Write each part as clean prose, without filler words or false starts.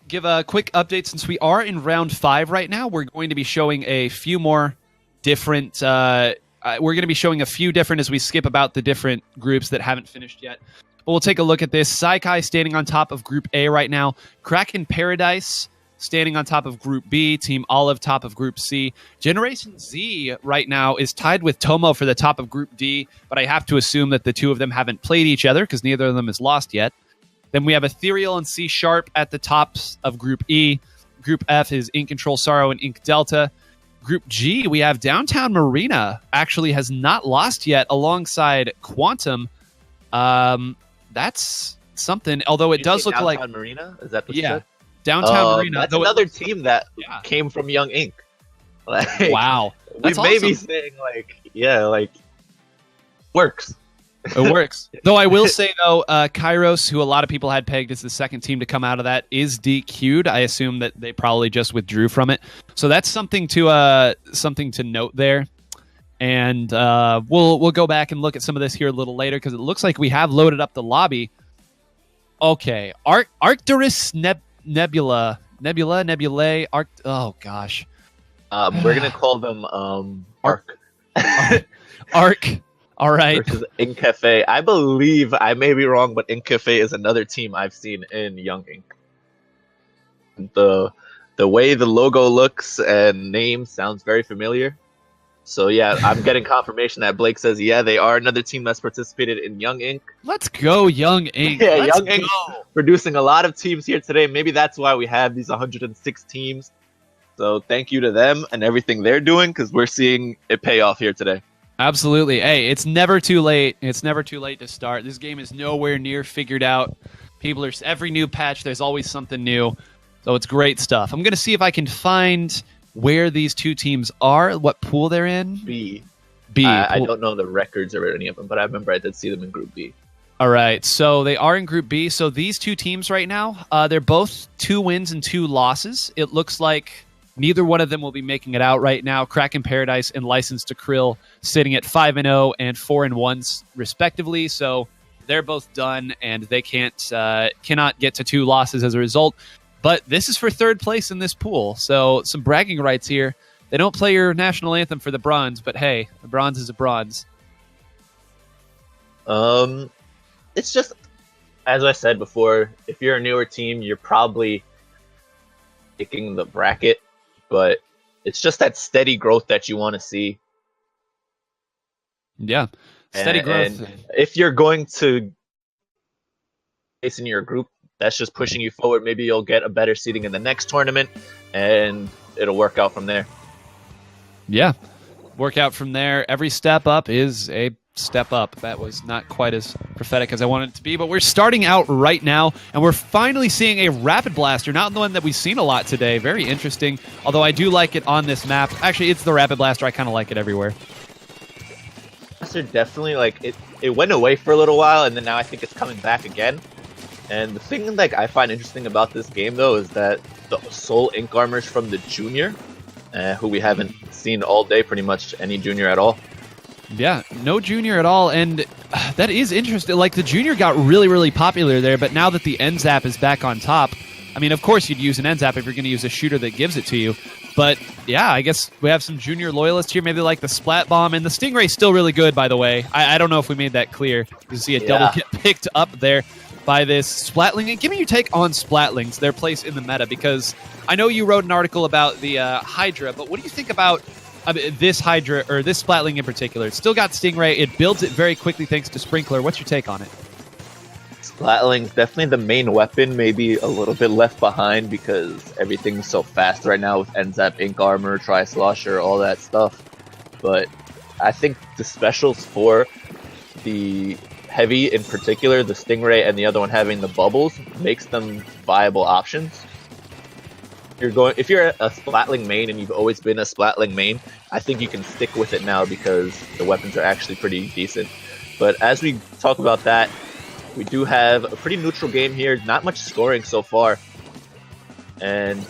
give a quick update since we are in round 5 right now. We're going to be showing a few more different. We're going to be showing a few different as we skip about the different groups that haven't finished yet. But we'll take a look at this. Saikai standing on top of Group A right now. Kraken Paradise standing on top of Group B. Team Olive top of Group C. Generation Z right now is tied with Tomo for the top of Group D, but I have to assume that the two of them haven't played each other because neither of them is lost yet. Then we have Ethereal and C Sharp at the tops of Group E. Group F is Ink Control Sorrow and Ink Delta. Group G, we have Downtown Marina actually has not lost yet alongside Quantum. That's something, although it does look like... Downtown Marina? Is that what you said? Downtown Marina. That's another team that came from Young Ink. Like, wow. That's we may be saying, works. It works. Though I will say, though, Kairos, who a lot of people had pegged as the second team to come out of that, is DQ'd. I assume that they probably just withdrew from it. So that's something to note there. And we'll go back and look at some of this here a little later because it looks like we have loaded up the lobby. Okay, Arcturus Nebulae. Oh gosh. We're gonna call them Arc. Arc. All right. Versus Inkafé. I believe, I may be wrong, but Inkafé is another team I've seen in Young Ink. The way the logo looks and name sounds very familiar. So yeah, I'm getting confirmation that Blake says, yeah, they are another team that's participated in Young Ink. Let's go, Young Ink. Yeah, Young Ink producing a lot of teams here today. Maybe that's why we have these 106 teams. So thank you to them and everything they're doing because we're seeing it pay off here today. Absolutely. Hey, it's never too late. It's never too late to start. This game is nowhere near figured out. People are every new patch, there's always something new. So it's great stuff. I'm going to see if I can find where these two teams are, what pool they're in. B. I don't know the records or any of them, but I remember I did see them in Group B. All right, so they are in Group B. So these two teams right now, they're both 2 wins and 2 losses. It looks like neither one of them will be making it out right now. Kraken Paradise and Licensed to Krill sitting at 5-0 and 4-1 respectively. So they're both done, and they cannot get to 2 losses as a result. But this is for 3rd place in this pool, so some bragging rights here. They don't play your national anthem for the bronze, but hey, the bronze is a bronze. It's just, as I said before, if you're a newer team, you're probably picking the bracket, but it's just that steady growth that you want to see. Yeah, steady growth. And if you're going to place in your group, that's just pushing you forward. Maybe you'll get a better seeding in the next tournament, and it'll work out from there. Yeah, work out from there. Every step up is a step up. That was not quite as prophetic as I wanted it to be, but we're starting out right now, and we're finally seeing a Rapid Blaster, not the one that we've seen a lot today. Very interesting, although I do like it on this map. Actually, it's the Rapid Blaster. I kind of like it everywhere. Blaster definitely, it went away for a little while, and then now I think it's coming back again. And the thing I find interesting about this game, though, is that the Soul Ink Armors from the Junior, who we haven't seen all day, pretty much any Junior at all. Yeah, no Junior at all, and that is interesting. The Junior got really, really popular there, but now that the NZAP is back on top, I mean, of course you'd use an NZAP if you're going to use a shooter that gives it to you. But yeah, I guess we have some Junior loyalists here. Maybe like the Splat Bomb, and the Stingray's still really good, by the way. I don't know if we made that clear. You see a double get picked up there by this Splatling. And give me your take on Splatlings, their place in the meta, because I know you wrote an article about the Hydra, but what do you think about this Hydra, or this Splatling in particular? It's still got Stingray. It builds it very quickly thanks to Sprinkler. What's your take on it? Splatling's definitely the main weapon, maybe a little bit left behind because everything's so fast right now with NZAP, Ink Armor, Tri-Slosher, all that stuff. But I think the specials for the Heavy in particular, the Stingray and the other one having the bubbles, makes them viable options. If you're a Splatling main and you've always been a Splatling main, I think you can stick with it now because the weapons are actually pretty decent. But as we talk about that, we do have a pretty neutral game here, not much scoring so far. And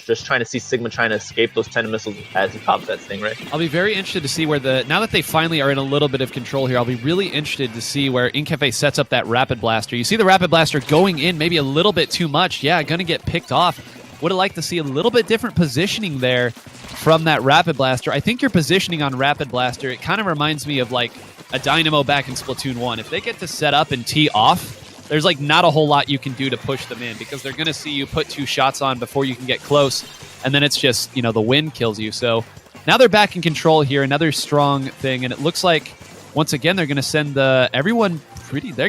just trying to see Sigma trying to escape those 10 missiles as he pops that Stingray. I'll be very interested to see where now that they finally are in a little bit of control here, I'll be really interested to see where Inkafé sets up that Rapid Blaster. You see the Rapid Blaster going in maybe a little bit too much. Yeah, going to get picked off. Would have liked to see a little bit different positioning there from that Rapid Blaster. I think your positioning on Rapid Blaster, it kind of reminds me of like a Dynamo back in Splatoon 1. If they get to set up and tee off, there's like not a whole lot you can do to push them in because they're going to see you put 2 shots on before you can get close, and then it's just, the wind kills you. So now they're back in control here, another strong thing, and it looks like, once again, they're going to send they're going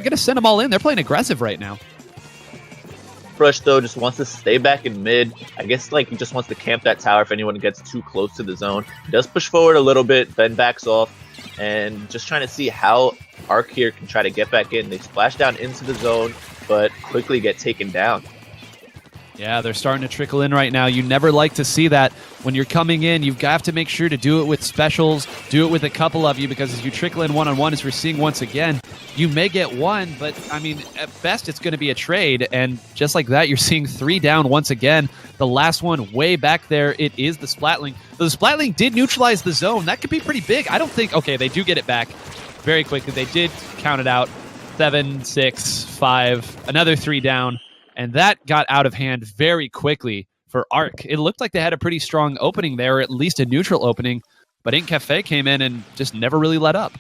to send them all in. They're playing aggressive right now. Brush, though, just wants to stay back in mid. I guess like he just wants to camp that tower if anyone gets too close to the zone. He does push forward a little bit, then backs off, and just trying to see how Arc here can try to get back in. They splash down into the zone, but quickly get taken down. Yeah, they're starting to trickle in right now. You never like to see that. When you're coming in, you've got to make sure to do it with specials, do it with a couple of you, because as you trickle in one-on-one, as we're seeing once again, you may get one, but, I mean, at best, it's going to be a trade, and just like that, you're seeing 3 down once again. The last one way back there, it is the Splatling. The Splatling did neutralize the zone. That could be pretty big. I don't think... Okay, they do get it back very quickly. They did count it out. 7, 6, 5, another 3 down. And that got out of hand very quickly for Arc. It looked like they had a pretty strong opening there, or at least a neutral opening, but Inkafé came in and just never really let up.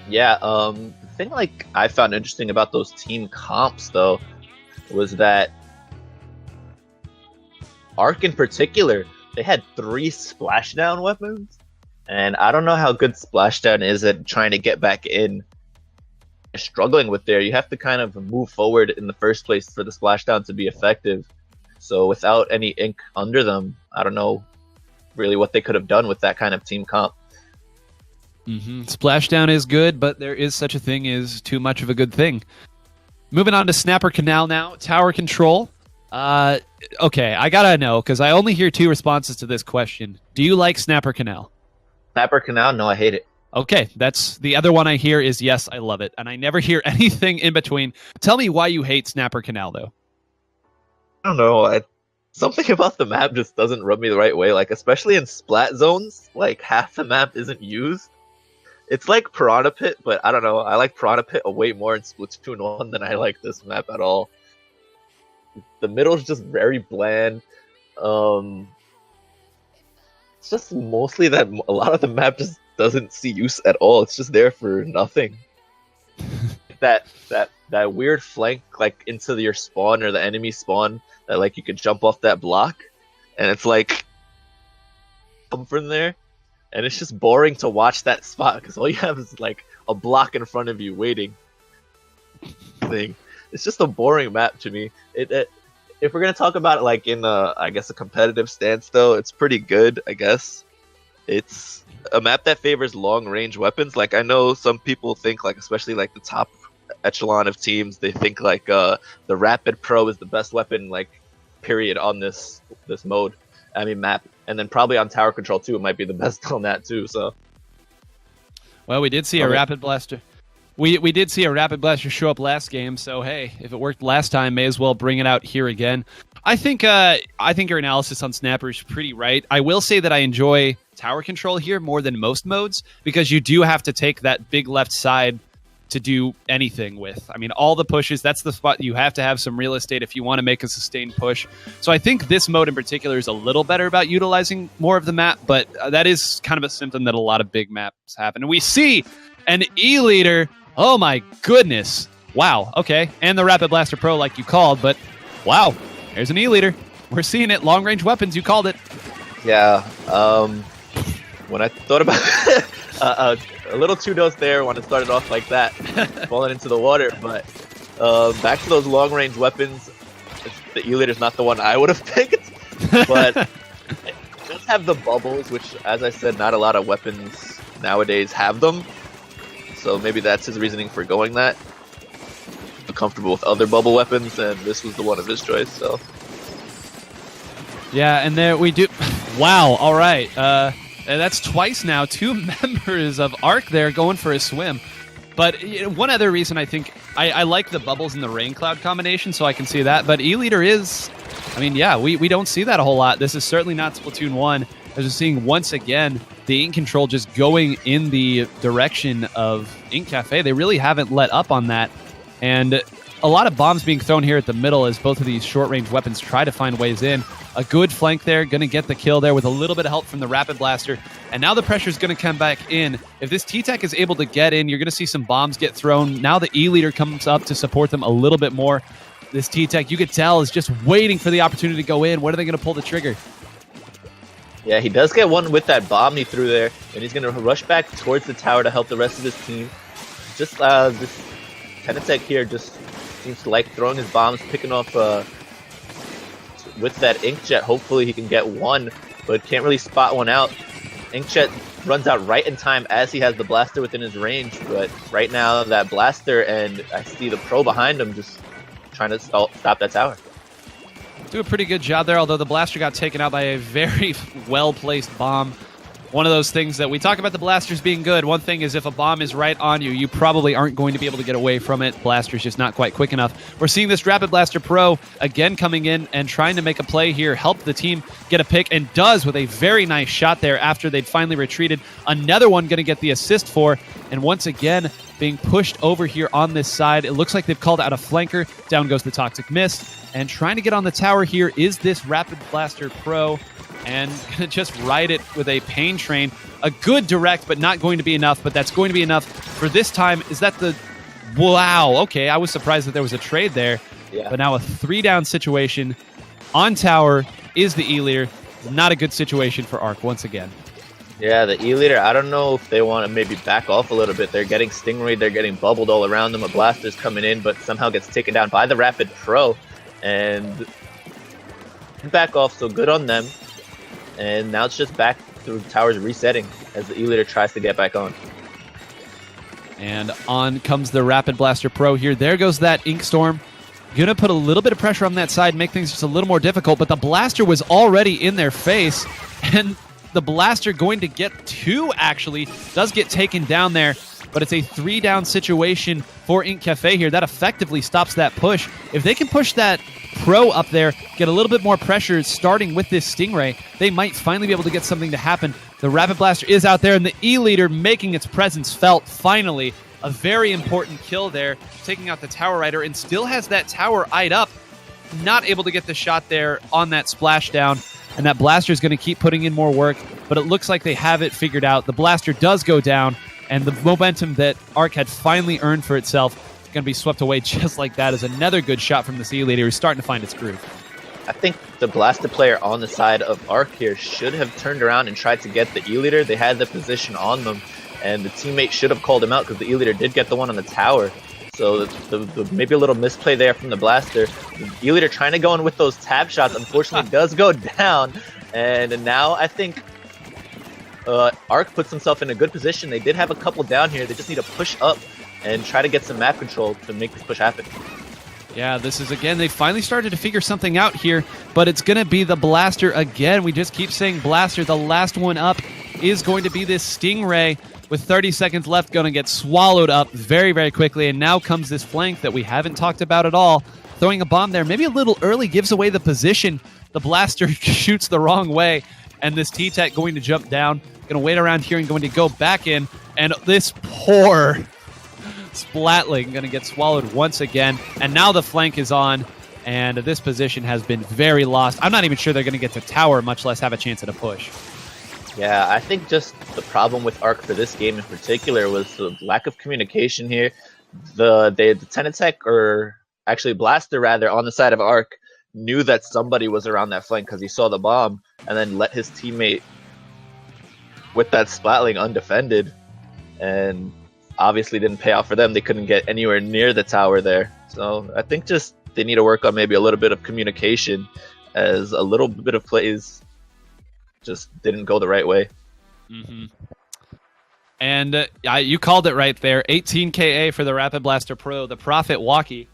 Yeah, the thing like I found interesting about those team comps, though, was that Arc in particular, they had 3 splashdown weapons, and I don't know how good splashdown is at trying to get back in. Struggling with there, you have to kind of move forward in the first place for the splashdown to be effective. So without any ink under them, I don't know really what they could have done with that kind of team comp. Splashdown is good, but there is such a thing as too much of a good thing. Moving on to Snapper Canal now. Tower control. Okay, I gotta know, because I only hear 2 responses to this question. Do you like Snapper Canal? Snapper Canal? No, I hate it. Okay, that's the other one I hear is yes, I love it. And I never hear anything in between. Tell me why you hate Snapper Canal, though. I don't know. Something about the map just doesn't rub me the right way. Like, especially in splat zones, like half the map isn't used. It's like Piranha Pit, but I don't know. I like Piranha Pit way more in Splatoon 1 than I like this map at all. The middle is just very bland. It's just mostly that a lot of the map just doesn't see use at all. It's just there for nothing. that weird flank like into your spawn or the enemy spawn that like you could jump off that block, and it's like come from there, and it's just boring to watch that spot because all you have is like a block in front of you waiting. It's just a boring map to me. If we're gonna talk about it like in I guess a competitive stance, though, it's pretty good. I guess it's a map that favors long-range weapons. Like, I know some people think, like, especially like the top echelon of teams, they think like the Rapid Pro is the best weapon, like, period, on this mode. I mean, map, and then probably on tower control too. It might be the best on that too. So, well, we did see a Rapid Blaster. We did see a Rapid Blaster show up last game, so hey, if it worked last time, may as well bring it out here again. I think your analysis on Snapper is pretty right. I will say that I enjoy tower control here more than most modes, because you do have to take that big left side to do anything with. I mean, all the pushes, that's the spot you have to have some real estate if you want to make a sustained push. So I think this mode in particular is a little better about utilizing more of the map, but that is kind of a symptom that a lot of big maps happen. And we see an E-leader. Oh my goodness. Wow. Okay. And the Rapid Blaster Pro like you called, but wow. There's an E-leader. We're seeing it. Long-range weapons. You called it. Yeah. When I thought about a little 2-dose there when it started off like that, falling into the water, but back to those long-range weapons, the E-leader's not the one I would have picked, but it does have the bubbles, which, as I said, not a lot of weapons nowadays have them. So maybe that's his reasoning for going that. I'm comfortable with other bubble weapons, and this was the one of his choice. So, yeah, and there we do. Wow. All right. That's twice now. 2 members of Arc there going for a swim. But one other reason I think I like the bubbles and the rain cloud combination, so I can see that. But E-leader is I mean, yeah, we don't see that a whole lot. This is certainly not Splatoon 1. As we're seeing once again, the ink control just going in the direction of Inkafé. They really haven't let up on that. And a lot of bombs being thrown here at the middle as both of these short-range weapons try to find ways in. A good flank there, going to get the kill there with a little bit of help from the Rapid Blaster. And now the pressure is going to come back in. If this T-Tech is able to get in, you're going to see some bombs get thrown. Now the E-Leader comes up to support them a little bit more. This T-Tech, you could tell, is just waiting for the opportunity to go in. When are they going to pull the trigger? Yeah, he does get one with that bomb he threw there, and he's going to rush back towards the tower to help the rest of his team. Just this Tenetech here just seems to like throwing his bombs, picking off with that Inkjet. Hopefully he can get one, but can't really spot one out. Inkjet runs out right in time as he has the blaster within his range, but right now that blaster, and I see the pro behind him just trying to stop that tower. Do a pretty good job there, although the blaster got taken out by a very well-placed bomb. One of those things that we talk about the blasters being good. One thing is if a bomb is right on you, you probably aren't going to be able to get away from it. Blaster's just not quite quick enough. We're seeing this Rapid Blaster Pro again coming in and trying to make a play here, help the team get a pick, and does with a very nice shot there after they'd finally retreated. Another one going to get the assist for, and once again being pushed over here on this side. It looks like they've called out a flanker. Down goes the Toxic Mist. And trying to get on the tower here is this Rapid Blaster Pro. And going to just ride it with a Pain Train. A good direct, but not going to be enough. But that's going to be enough for this time. Is that the... Wow, okay. I was surprised that there was a trade there. Yeah. But now a 3-down situation. On tower is the E-Leader. Not a good situation for Arc once again. Yeah, the E-Leader, I don't know if they want to maybe back off a little bit. They're getting Stingray, they're getting bubbled all around them. A blaster's coming in, but somehow gets taken down by the Rapid Pro. And back off, so good on them. And now it's just back through towers resetting as the E-Leader tries to get back on. And on comes the Rapid Blaster Pro here. There goes that Ink Storm. Gonna put a little bit of pressure on that side, make things just a little more difficult, but the blaster was already in their face, and the blaster going to get two, actually. Does get taken down there, but it's a 3-down situation for Inkafé here. That effectively stops that push. If they can push that Pro up there, get a little bit more pressure starting with this Stingray, they might finally be able to get something to happen. The Rapid Blaster is out there, and the E-Leader making its presence felt finally. A very important kill there, taking out the Tower Rider, and still has that tower eyed up. Not able to get the shot there on that splashdown. And that blaster is going to keep putting in more work, but it looks like they have it figured out. The blaster does go down, and the momentum that Arc had finally earned for itself is going to be swept away just like that as another good shot from the Sea Leader who's starting to find its groove. I think the blaster player on the side of Arc here should have turned around and tried to get the E-Leader. They had the position on them, and the teammate should have called him out because the E-Leader did get the one on the tower. So the maybe a little misplay there from the blaster. The E-Leader trying to go in with those tab shots, unfortunately does go down. And now I think Arc puts himself in a good position. They did have a couple down here. They just need to push up and try to get some map control to make this push happen. Yeah, this is, again, they finally started to figure something out here, but it's going to be the blaster again. We just keep saying blaster. The last one up is going to be this Stingray. With 30 seconds left, going to get swallowed up very, very quickly. And now comes this flank that we haven't talked about at all. Throwing a bomb there, maybe a little early, gives away the position. The blaster shoots the wrong way. And this T-Tech going to jump down. Going to wait around here and going to go back in. And this poor Splatling going to get swallowed once again. And now the flank is on. And this position has been very lost. I'm not even sure they're going to get to tower, much less have a chance at a push. Yeah, I think just the problem with Arc for this game in particular was the lack of communication here. The Tenetech, or actually Blaster rather, on the side of Arc, knew that somebody was around that flank because he saw the bomb, and then let his teammate with that Splatling undefended, and obviously didn't pay off for them. They couldn't get anywhere near the tower there. So I think just they need to work on maybe a little bit of communication, as a little bit of plays just didn't go the right way. Mm-hmm. And you called it right there. 18 KA for the Rapid Blaster Pro. The Prophet Walkie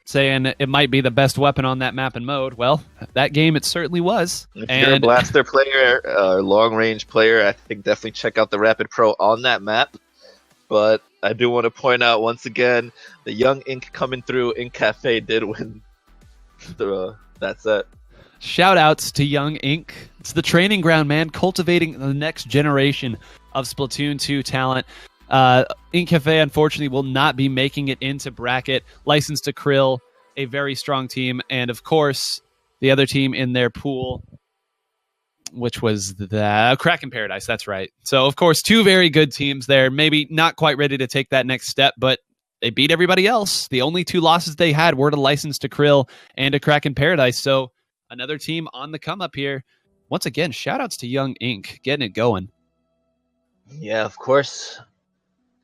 saying it might be the best weapon on that map and mode. Well, that game it certainly was. If you're a Blaster player, long-range player, I think definitely check out the Rapid Pro on that map. But I do want to point out once again, the young Ink coming through, Inkafé did win that set. Shout outs to Young Ink. It's the training ground, man, cultivating the next generation of Splatoon 2 talent. Inkafé, unfortunately, will not be making it into bracket. Licensed to Krill, a very strong team. And, of course, the other team in their pool, which was the Kraken Paradise. That's right. So, of course, two very good teams there. Maybe not quite ready to take that next step, but they beat everybody else. The only two losses they had were to Licensed to Krill and to Kraken Paradise. So, another team on the come up here. Once again, shout-outs to Young Ink, getting it going. Yeah, of course.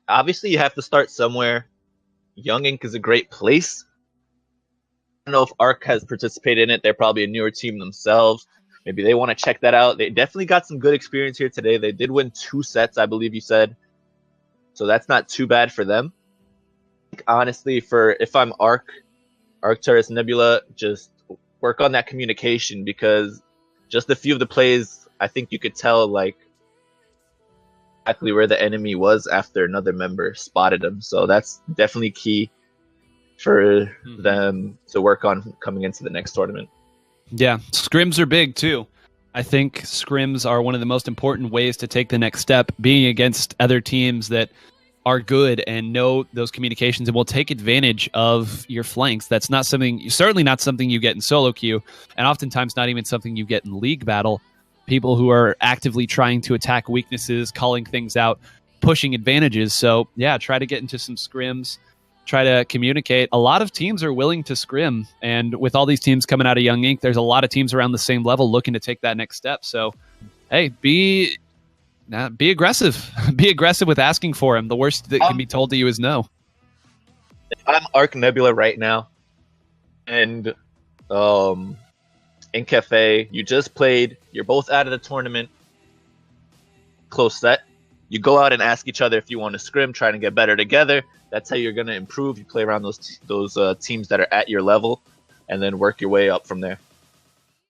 Obviously, you have to start somewhere. Young Ink is a great place. I don't know if Arc has participated in it. They're probably a newer team themselves. Maybe they want to check that out. They definitely got some good experience here today. They did win 2 sets, I believe you said. So that's not too bad for them. Honestly, if I'm Arcturus, Nebula, just work on that communication, because just a few of the plays, I think you could tell like exactly where the enemy was after another member spotted him. So that's definitely key for them to work on coming into the next tournament. Yeah, scrims are big too. I think scrims are one of the most important ways to take the next step, being against other teams that are good and know those communications and will take advantage of your flanks. That's certainly not something you get in solo queue, and oftentimes not even something you get in league battle. People who are actively trying to attack weaknesses, calling things out, pushing advantages. So yeah, try to get into some scrims, try to communicate. A lot of teams are willing to scrim, and with all these teams coming out of Young Ink, there's a lot of teams around the same level looking to take that next step. So hey, be aggressive. Be aggressive with asking for him. The worst that can be told to you is no. If I'm Arc Nebula right now, and Inkafé, you just played, you're both out of the tournament, close set, you go out and ask each other if you want to scrim, try to get better together. That's how you're going to improve. You play around those teams that are at your level, and then work your way up from there.